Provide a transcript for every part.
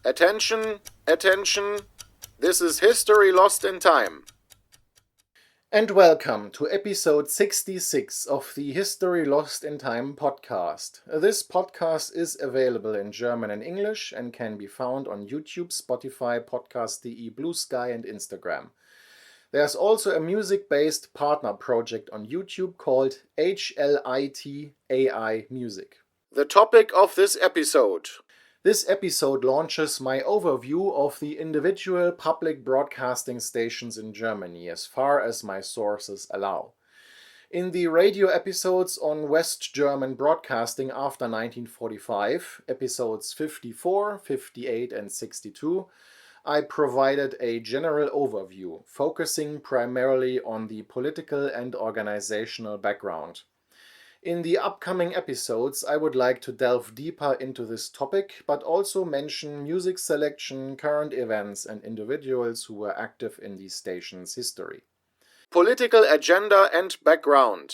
Attention, attention, this is History Lost in Time. And welcome to episode 66 of the History Lost in Time podcast. This podcast is available in German and English and can be found on YouTube, Spotify, Podcast.de, Blue Sky and Instagram. There's also a music-based partner project on YouTube called HLIT AI Music. The topic of this episode. This episode launches my overview of the individual public broadcasting stations in Germany as far as my sources allow. In the radio episodes on West German broadcasting after 1945, episodes 54, 58 and 62, I provided a general overview, focusing primarily on the political and organizational background. In the upcoming episodes, I would like to delve deeper into this topic, but also mention music selection, current events, and individuals who were active in the station's history. Political agenda and background.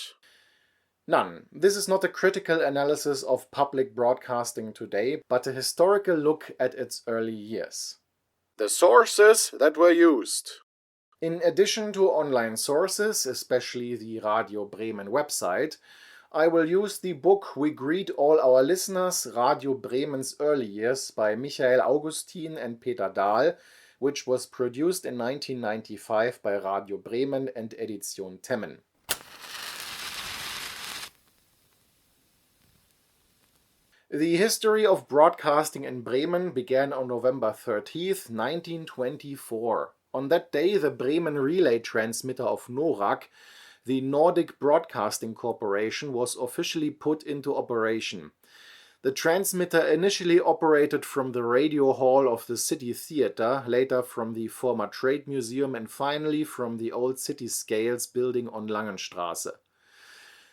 None. This is not a critical analysis of public broadcasting today, but a historical look at its early years. The sources that were used. In addition to online sources, especially the Radio Bremen website, I will use the book We Greet All Our Listeners, Radio Bremen's Early Years by Michael Augustin and Peter Dahl, which was produced in 1995 by Radio Bremen and Edition Temmen. The history of broadcasting in Bremen began on November 30th, 1924. On that day, the Bremen relay transmitter of NORAC, the Nordic Broadcasting Corporation, was officially put into operation. The transmitter initially operated from the radio hall of the City Theatre, later from the former Trade Museum and finally from the old City Scales building on Langenstraße.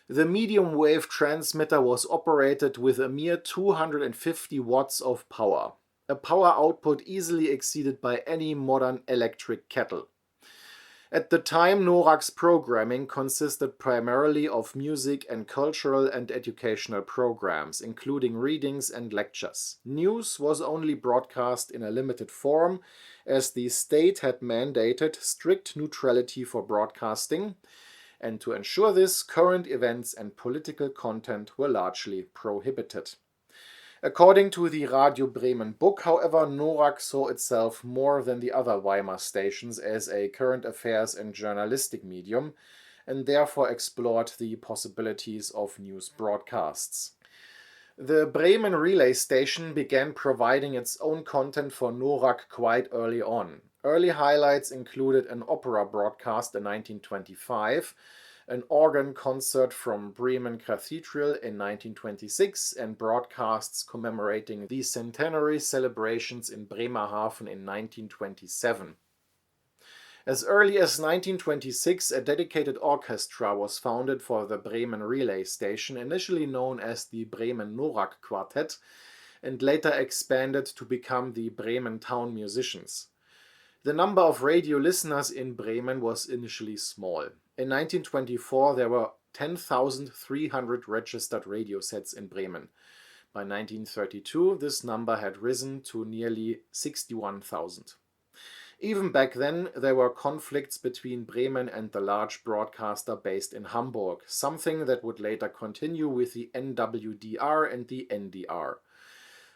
The medium-wave transmitter was operated with a mere 250 watts of power, a power output easily exceeded by any modern electric kettle. At the time, NORAC's programming consisted primarily of music and cultural and educational programs, including readings and lectures. News was only broadcast in a limited form, as the state had mandated strict neutrality for broadcasting, and to ensure this, current events and political content were largely prohibited. According to the Radio Bremen book, however, NORAC saw itself more than the other Weimar stations as a current affairs and journalistic medium, and therefore explored the possibilities of news broadcasts. The Bremen relay station began providing its own content for NORAC quite early on. Early highlights included an opera broadcast in 1925, an organ concert from Bremen Cathedral in 1926, and broadcasts commemorating the centenary celebrations in Bremerhaven in 1927. As early as 1926, a dedicated orchestra was founded for the Bremen relay station, initially known as the Bremen NORAC Quartet, and later expanded to become the Bremen Town Musicians. The number of radio listeners in Bremen was initially small. In 1924, there were 10,300 registered radio sets in Bremen. By 1932, this number had risen to nearly 61,000. Even back then, there were conflicts between Bremen and the large broadcaster based in Hamburg, something that would later continue with the NWDR and the NDR.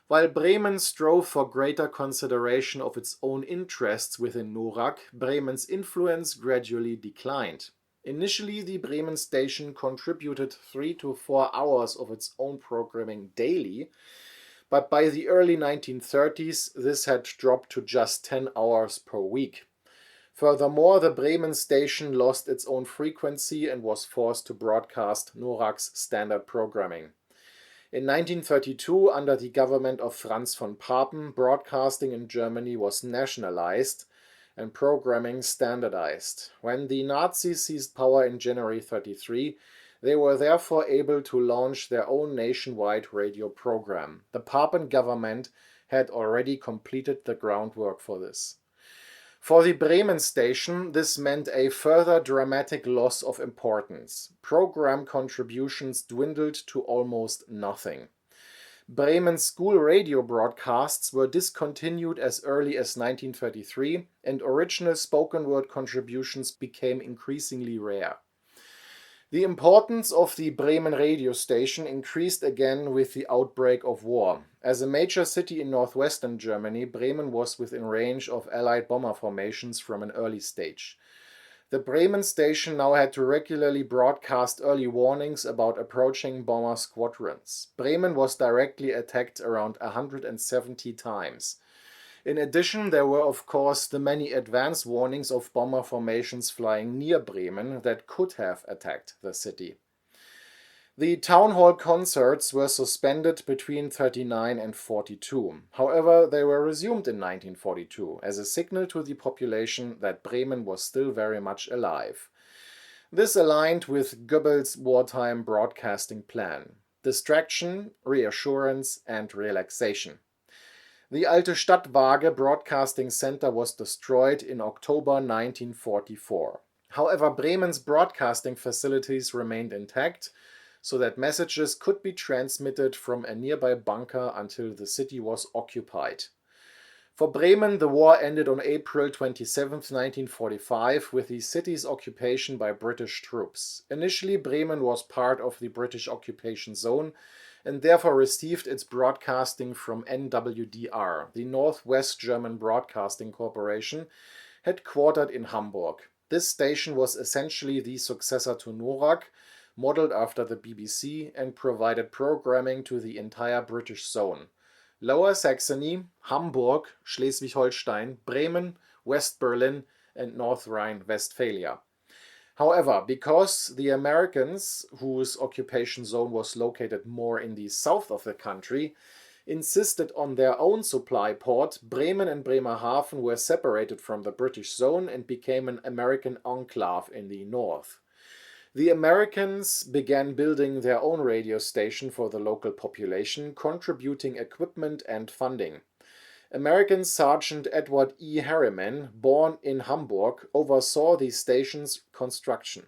While Bremen strove for greater consideration of its own interests within NORAC, Bremen's influence gradually declined. Initially, the Bremen station contributed 3 to 4 hours of its own programming daily, but by the early 1930s, this had dropped to just 10 hours per week. Furthermore, the Bremen station lost its own frequency and was forced to broadcast NORAC's standard programming. In 1932, under the government of Franz von Papen, broadcasting in Germany was nationalized and programming standardized. When the Nazis seized power in January 1933, they were therefore able to launch their own nationwide radio program. The Papen government had already completed the groundwork for this. For the Bremen station, this meant a further dramatic loss of importance. Program contributions dwindled to almost nothing. Bremen's school radio broadcasts were discontinued as early as 1933, and original spoken word contributions became increasingly rare. The importance of the Bremen radio station increased again with the outbreak of war. As a major city in northwestern Germany, Bremen was within range of Allied bomber formations from an early stage. The Bremen station now had to regularly broadcast early warnings about approaching bomber squadrons. Bremen was directly attacked around 170 times. In addition, there were of course the many advance warnings of bomber formations flying near Bremen that could have attacked the city. The town hall concerts were suspended between 39 and 42. However, they were resumed in 1942 as a signal to the population that Bremen was still very much alive. This aligned with Goebbels' wartime broadcasting plan: distraction, reassurance, and relaxation. The Alte Stadtwaage broadcasting center was destroyed in October 1944. However, Bremen's broadcasting facilities remained intact, so that messages could be transmitted from a nearby bunker until the city was occupied. For Bremen, the war ended on April 27, 1945, with the city's occupation by British troops. Initially, Bremen was part of the British occupation zone and therefore received its broadcasting from NWDR, the Northwest German Broadcasting Corporation, headquartered in Hamburg. This station was essentially the successor to NORAC, modeled after the BBC, and provided programming to the entire British zone: Lower Saxony, Hamburg, Schleswig-Holstein, Bremen, West Berlin, and North Rhine-Westphalia. However, because the Americans, whose occupation zone was located more in the south of the country, insisted on their own supply port, Bremen and Bremerhaven were separated from the British zone and became an American enclave in the north. The Americans began building their own radio station for the local population, contributing equipment and funding. American Sergeant Edward E. Harriman, born in Hamburg, oversaw the station's construction.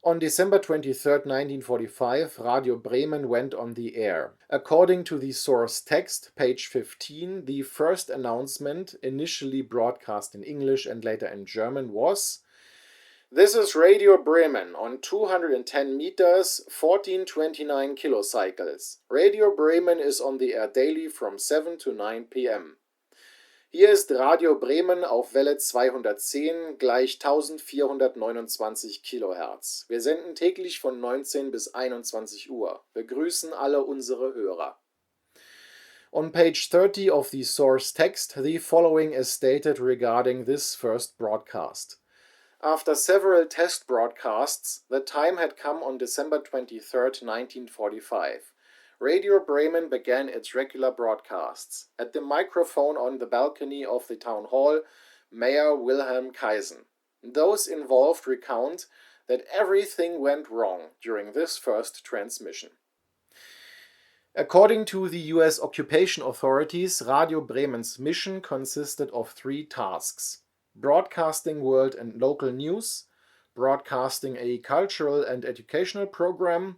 On December 23, 1945, Radio Bremen went on the air. According to the source text, page 15, the first announcement, initially broadcast in English and later in German, was: "This is Radio Bremen on 210 meters, 1429 kilocycles. Radio Bremen is on the air daily from 7 to 9 p.m. Hier ist Radio Bremen auf Welle 210 gleich 1429 Kilohertz. Wir senden täglich von 19 bis 21 Uhr. Begrüßen alle unsere Hörer." On page 30 of the source text, the following is stated regarding this first broadcast. After several test broadcasts, the time had come on December 23, 1945. Radio Bremen began its regular broadcasts. At the microphone on the balcony of the town hall, Mayor Wilhelm Kaisen. Those involved recount that everything went wrong during this first transmission. According to the US occupation authorities, Radio Bremen's mission consisted of 3 tasks: broadcasting world and local news, broadcasting a cultural and educational program,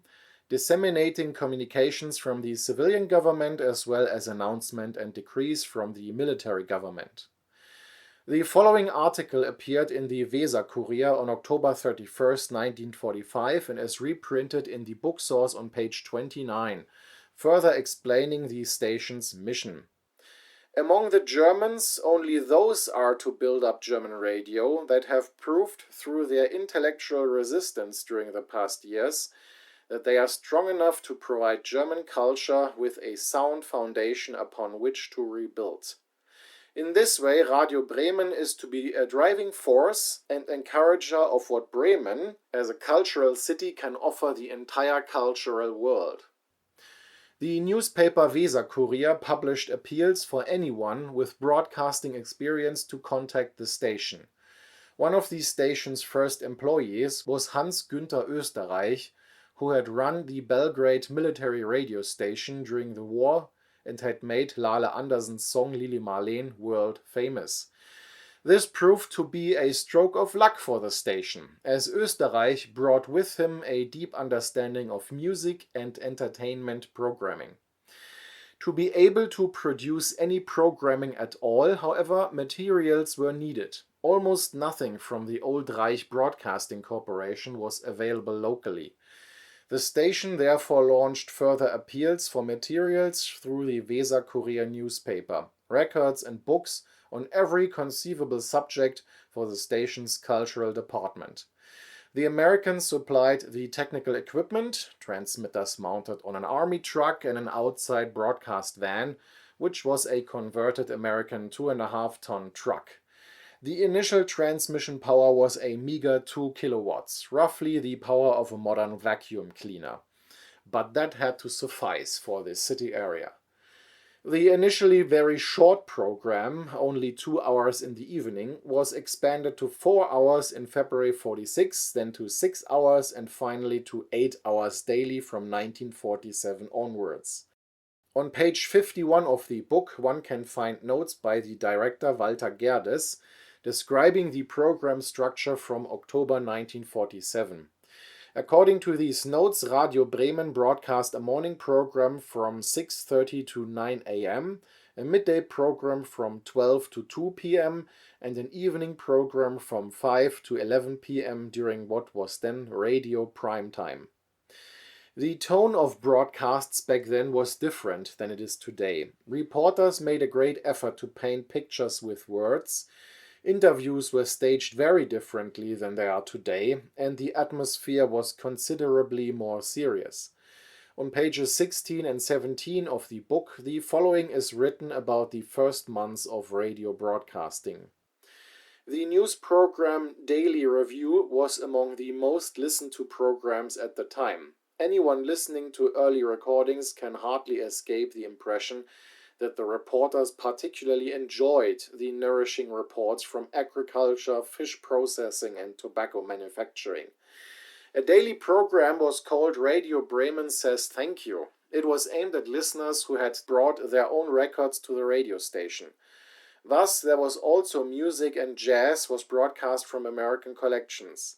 disseminating communications from the civilian government as well as announcement and decrees from the military government. The following article appeared in the Weser-Kurier on October 31, 1945, and is reprinted in the book source on page 29, further explaining the station's mission. Among the Germans, only those are to build up German radio that have proved through their intellectual resistance during the past years that they are strong enough to provide German culture with a sound foundation upon which to rebuild. In this way, Radio Bremen is to be a driving force and encourager of what Bremen, as a cultural city, can offer the entire cultural world. The newspaper Weser-Kurier published appeals for anyone with broadcasting experience to contact the station. One of the station's first employees was Hans-Günther Österreich, who had run the Belgrade military radio station during the war and had made Lale Andersen's song Lili Marleen world famous. This proved to be a stroke of luck for the station, as Österreich brought with him a deep understanding of music and entertainment programming. To be able to produce any programming at all, however, materials were needed. Almost nothing from the old Reich Broadcasting Corporation was available locally. The station therefore launched further appeals for materials through the Weser-Kurier newspaper, records and books on every conceivable subject for the station's cultural department. The Americans supplied the technical equipment, transmitters mounted on an army truck and an outside broadcast van, which was a converted American 2.5-ton truck. The initial transmission power was a meager 2 kilowatts, roughly the power of a modern vacuum cleaner. But that had to suffice for the city area. The initially very short program, only 2 hours in the evening, was expanded to 4 hours in February 46, then to 6 hours and finally to 8 hours daily from 1947 onwards. On page 51 of the book one can find notes by the director Walter Gerdes describing the program structure from October 1947. According to these notes, Radio Bremen broadcast a morning program from 6:30 to 9 a.m., a midday program from 12 to 2 p.m., and an evening program from 5 to 11 p.m. during what was then radio prime time. The tone of broadcasts back then was different than it is today. Reporters made a great effort to paint pictures with words. Interviews were staged very differently than they are today, and the atmosphere was considerably more serious. On pages 16 and 17 of the book, the following is written about the first months of radio broadcasting. The news program Daily Review was among the most listened to programs at the time. Anyone listening to early recordings can hardly escape the impression that the reporters particularly enjoyed the nourishing reports from agriculture, fish processing, and tobacco manufacturing. A daily program was called Radio Bremen Says Thank You. It was aimed at listeners who had brought their own records to the radio station. Thus, there was also music, and jazz was broadcast from American collections.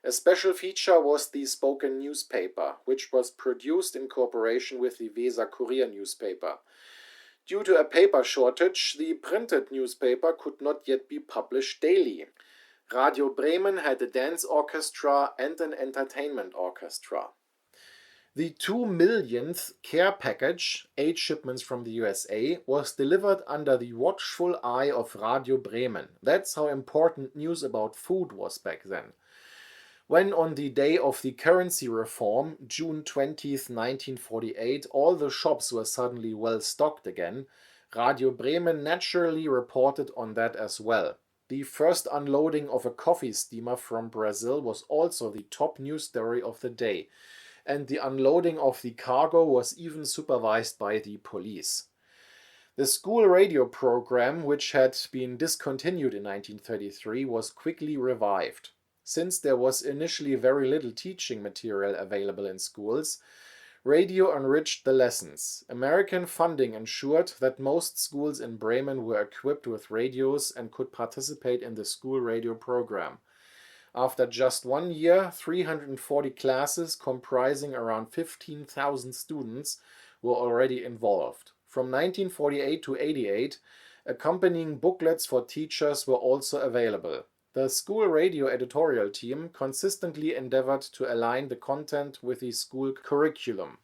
A special feature was the spoken newspaper, which was produced in cooperation with the Weser-Kurier newspaper. Due to a paper shortage, the printed newspaper could not yet be published daily. Radio Bremen had a dance orchestra and an entertainment orchestra. The 2 millionth care package, 8 shipments from the USA, was delivered under the watchful eye of Radio Bremen. That's how important news about food was back then. When on the day of the currency reform, June 20th, 1948, all the shops were suddenly well stocked again, Radio Bremen naturally reported on that as well. The first unloading of a coffee steamer from Brazil was also the top news story of the day, and the unloading of the cargo was even supervised by the police. The school radio program, which had been discontinued in 1933, was quickly revived. Since there was initially very little teaching material available in schools, radio enriched the lessons. American funding ensured that most schools in Bremen were equipped with radios and could participate in the school radio program. After just 1 year, 340 classes comprising around 15,000 students were already involved. From 1948 to 88, accompanying booklets for teachers were also available. The school radio editorial team consistently endeavored to align the content with the school curriculum.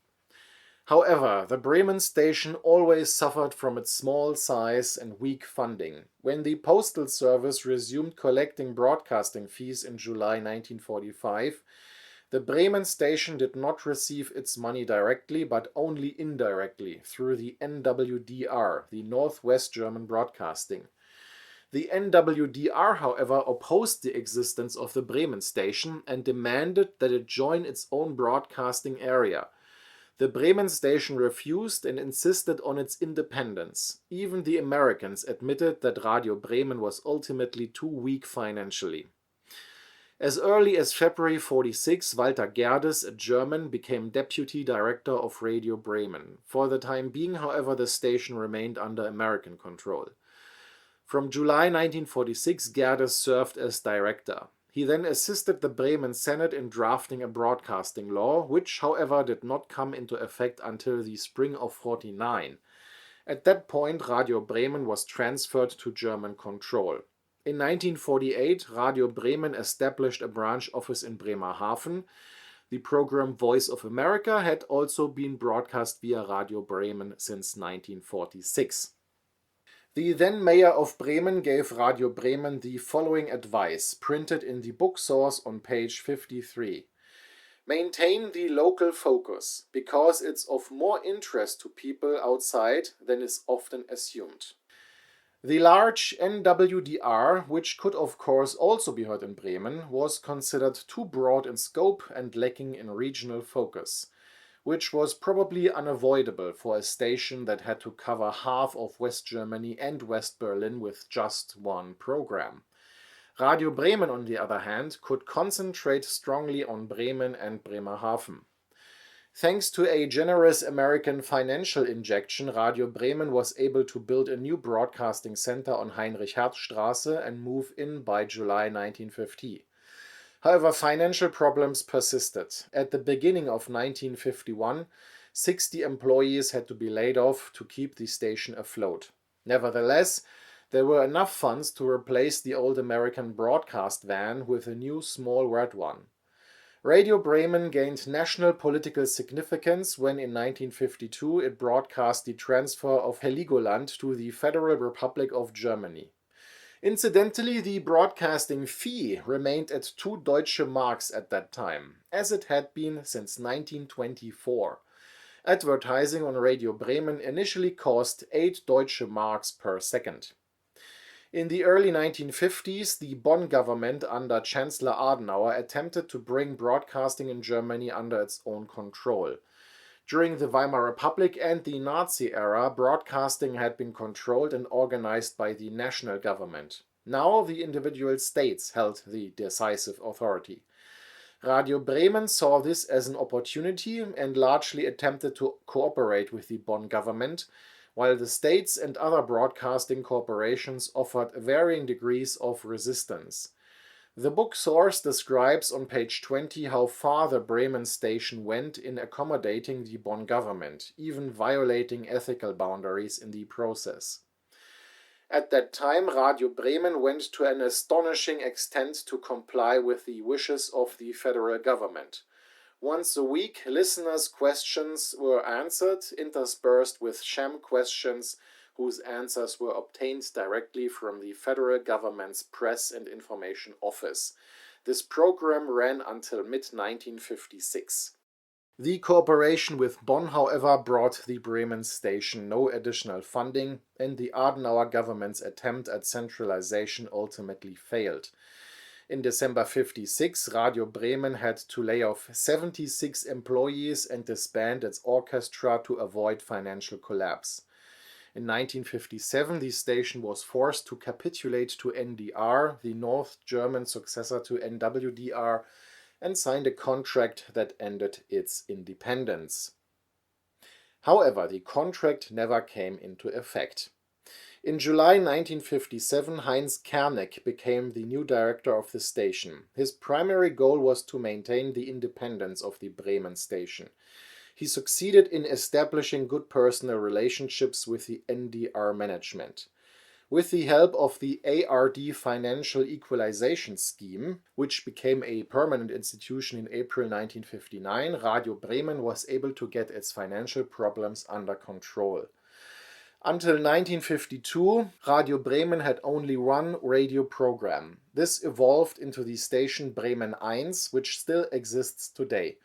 However, the Bremen station always suffered from its small size and weak funding. When the Postal Service resumed collecting broadcasting fees in July 1945, the Bremen station did not receive its money directly but only indirectly through the NWDR, the Northwest German Broadcasting. The NWDR, however, opposed the existence of the Bremen station and demanded that it join its own broadcasting area. The Bremen station refused and insisted on its independence. Even the Americans admitted that Radio Bremen was ultimately too weak financially. As early as February 46, Walter Gerdes, a German, became deputy director of Radio Bremen. For the time being, however, the station remained under American control. From July 1946, Gerdes served as director. He then assisted the Bremen Senate in drafting a broadcasting law, which, however, did not come into effect until the spring of '49. At that point, Radio Bremen was transferred to German control. In 1948, Radio Bremen established a branch office in Bremerhaven. The program Voice of America had also been broadcast via Radio Bremen since 1946. The then mayor of Bremen gave Radio Bremen the following advice, printed in the book source on page 53. Maintain the local focus, because it's of more interest to people outside than is often assumed. The large NWDR, which could of course also be heard in Bremen, was considered too broad in scope and lacking in regional focus, which was probably unavoidable for a station that had to cover half of West Germany and West Berlin with just one program. Radio Bremen, on the other hand, could concentrate strongly on Bremen and Bremerhaven. Thanks to a generous American financial injection, Radio Bremen was able to build a new broadcasting center on Heinrich-Hertz-Straße and move in by July 1950. However, financial problems persisted. At the beginning of 1951, 60 employees had to be laid off to keep the station afloat. Nevertheless, there were enough funds to replace the old American broadcast van with a new small red one. Radio Bremen gained national political significance when in 1952 it broadcast the transfer of Heligoland to the Federal Republic of Germany. Incidentally, the broadcasting fee remained at 2 Deutsche Marks at that time, as it had been since 1924. Advertising on Radio Bremen initially cost 8 Deutsche Marks per second. In the early 1950s, the Bonn government under Chancellor Adenauer attempted to bring broadcasting in Germany under its own control. During the Weimar Republic and the Nazi era, broadcasting had been controlled and organized by the national government. Now the individual states held the decisive authority. Radio Bremen saw this as an opportunity and largely attempted to cooperate with the Bonn government, while the states and other broadcasting corporations offered varying degrees of resistance. The book source describes on page 20 how far the Bremen station went in accommodating the Bonn government, even violating ethical boundaries in the process. At that time, Radio Bremen went to an astonishing extent to comply with the wishes of the federal government. Once a week, listeners' questions were answered, interspersed with sham questions whose answers were obtained directly from the federal government's Press and Information Office. This program ran until mid-1956. The cooperation with Bonn, however, brought the Bremen station no additional funding, and the Adenauer government's attempt at centralization ultimately failed. In December 1956, Radio Bremen had to lay off 76 employees and disband its orchestra to avoid financial collapse. In 1957, the station was forced to capitulate to NDR, the North German successor to NWDR, and signed a contract that ended its independence. However, the contract never came into effect. In July 1957, Heinz Kerneck became the new director of the station. His primary goal was to maintain the independence of the Bremen station. He succeeded in establishing good personal relationships with the NDR management. With the help of the ARD Financial Equalization Scheme, which became a permanent institution in April 1959, Radio Bremen was able to get its financial problems under control. Until 1952, Radio Bremen had only one radio program. This evolved into the station Bremen 1, which still exists today.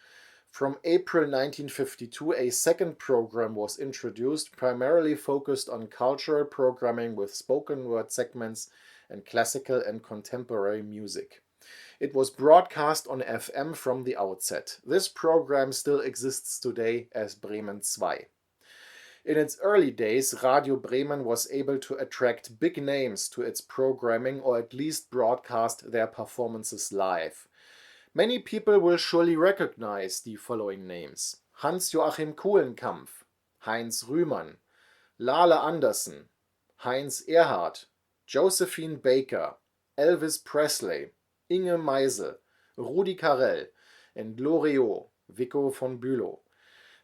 From April 1952, a second program was introduced, primarily focused on cultural programming with spoken word segments and classical and contemporary music. It was broadcast on FM from the outset. This program still exists today as Bremen 2. In its early days, Radio Bremen was able to attract big names to its programming or at least broadcast their performances live. Many people will surely recognize the following names: Hans-Joachim Kuhlenkampf, Heinz Rühmann, Lale Andersen, Heinz Erhardt, Josephine Baker, Elvis Presley, Inge Meisel, Rudi Carrell, and Loriot, Vico von Bülow.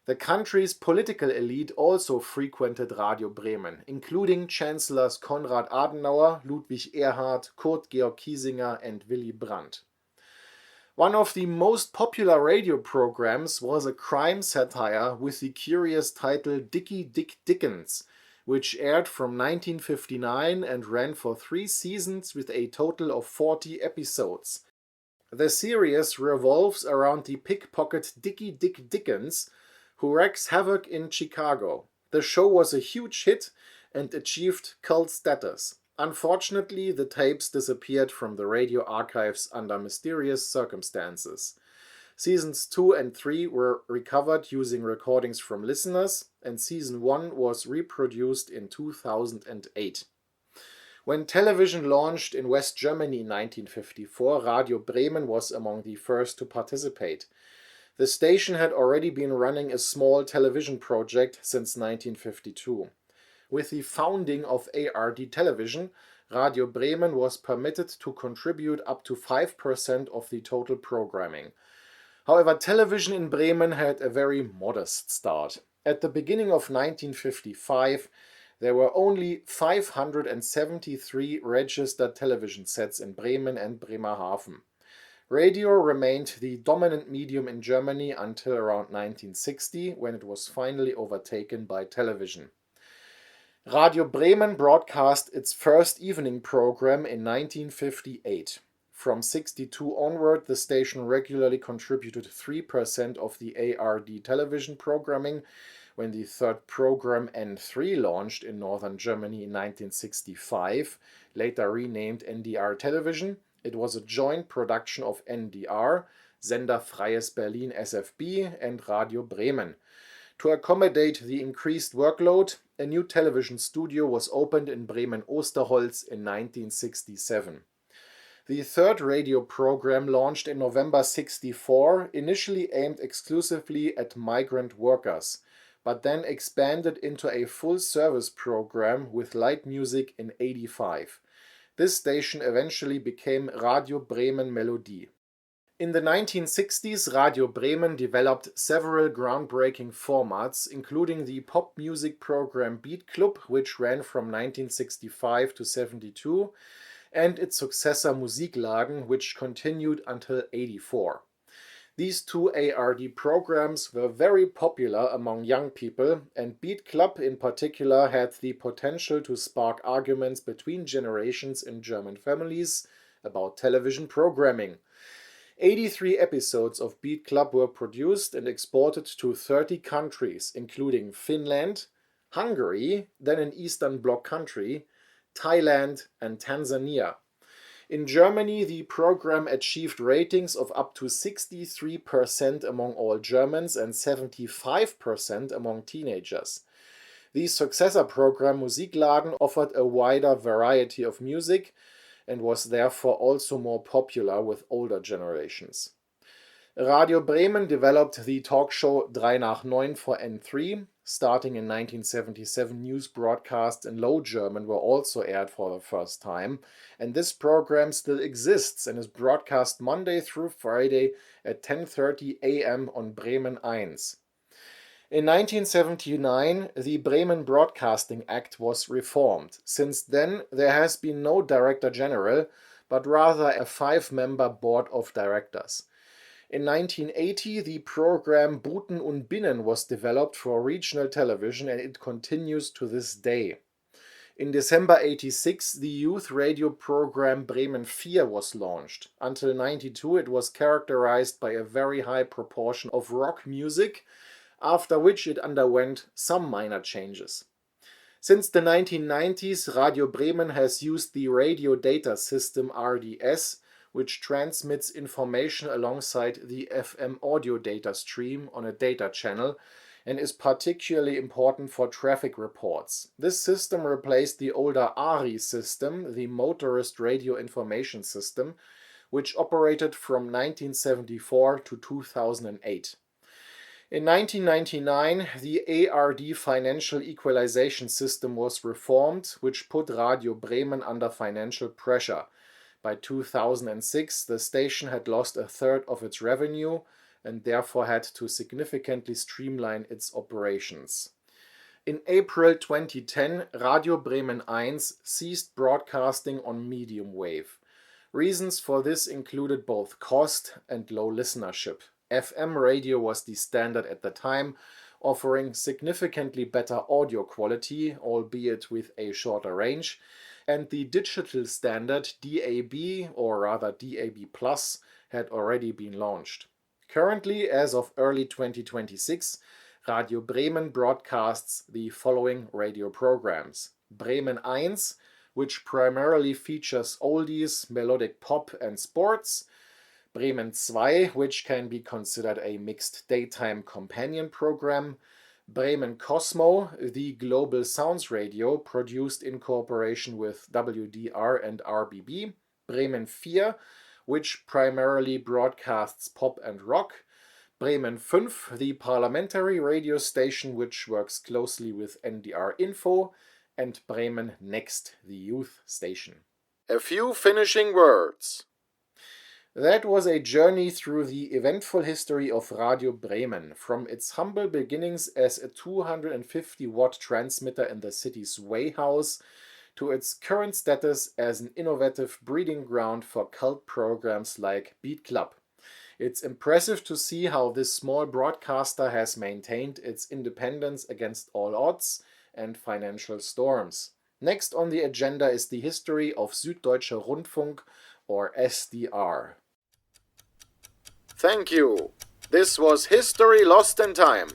The country's political elite also frequented Radio Bremen, including Chancellors Konrad Adenauer, Ludwig Erhard, Kurt Georg Kiesinger and Willy Brandt. One of the most popular radio programs was a crime satire with the curious title Dickie Dick Dickens, which aired from 1959 and ran for 3 seasons with a total of 40 episodes. The series revolves around the pickpocket Dickie Dick Dickens, who wreaks havoc in Chicago. The show was a huge hit and achieved cult status. Unfortunately, the tapes disappeared from the radio archives under mysterious circumstances. Seasons 2 and 3 were recovered using recordings from listeners, and Season 1 was reproduced in 2008. When television launched in West Germany in 1954, Radio Bremen was among the first to participate. The station had already been running a small television project since 1952. With the founding of ARD Television, Radio Bremen was permitted to contribute up to 5% of the total programming. However, television in Bremen had a very modest start. At the beginning of 1955, there were only 573 registered television sets in Bremen and Bremerhaven. Radio remained the dominant medium in Germany until around 1960, when it was finally overtaken by television. Radio Bremen broadcast its first evening program in 1958. From 1962 onward, the station regularly contributed 3% of the ARD television programming. When the third program N3 launched in northern Germany in 1965, later renamed NDR Television, it was a joint production of NDR, Sender Freies Berlin SFB, and Radio Bremen. To accommodate the increased workload, a new television studio was opened in Bremen-Osterholz in 1967. The third radio program launched in November 1964 initially aimed exclusively at migrant workers, but then expanded into a full-service program with light music in 1985. This station eventually became Radio Bremen Melodie. In the 1960s, Radio Bremen developed several groundbreaking formats, including the pop music program Beat Club, which ran from 1965 to 1972, and its successor Musikladen, which continued until 1984. These two ARD programs were very popular among young people, and Beat Club in particular had the potential to spark arguments between generations in German families about television programming. 83 episodes of Beat Club were produced and exported to 30 countries, including Finland, Hungary, then an Eastern Bloc country, Thailand, and Tanzania. In Germany, the program achieved ratings of up to 63% among all Germans and 75% among teenagers. The successor program Musikladen offered a wider variety of music and was therefore also more popular with older generations. Radio Bremen developed the talk show 3 nach 9 for N3. Starting in 1977, news broadcasts in Low German were also aired for the first time, and this program still exists and is broadcast Monday through Friday at 10:30 a.m. on Bremen 1. In 1979, the Bremen Broadcasting Act was reformed. Since then, there has been no Director General, but rather a 5-member board of directors. In 1980, the program Buten und Binnen was developed for regional television, and it continues to this day. In December 1986, the youth radio program Bremen 4 was launched. Until 1992, it was characterized by a very high proportion of rock music, after which it underwent some minor changes. Since the 1990s, Radio Bremen has used the Radio Data System RDS, which transmits information alongside the FM audio data stream on a data channel and is particularly important for traffic reports. This system replaced the older ARI system, the Motorist Radio Information System, which operated from 1974 to 2008. In 1999, the ARD financial equalization system was reformed, which put Radio Bremen under financial pressure. By 2006, the station had lost a third of its revenue, and therefore had to significantly streamline its operations. In April 2010, Radio Bremen 1 ceased broadcasting on medium wave. Reasons for this included both cost and low listenership. FM radio was the standard at the time, offering significantly better audio quality, albeit with a shorter range, and the digital standard DAB, or rather DAB+, had already been launched. Currently, as of early 2026, Radio Bremen broadcasts the following radio programs: Bremen 1, which primarily features oldies, melodic pop and sports; Bremen 2, which can be considered a mixed daytime companion program; Bremen Cosmo, the global sounds radio produced in cooperation with WDR and RBB; Bremen 4, which primarily broadcasts pop and rock; Bremen 5, the parliamentary radio station which works closely with NDR Info; and Bremen Next, the youth station. A few finishing words. That was a journey through the eventful history of Radio Bremen, from its humble beginnings as a 250-watt transmitter in the city's Way House to its current status as an innovative breeding ground for cult programs like Beat Club. It's impressive to see how this small broadcaster has maintained its independence against all odds and financial storms. Next on the agenda is the history of Süddeutscher Rundfunk, or SDR. Thank you. This was History Lost in Time.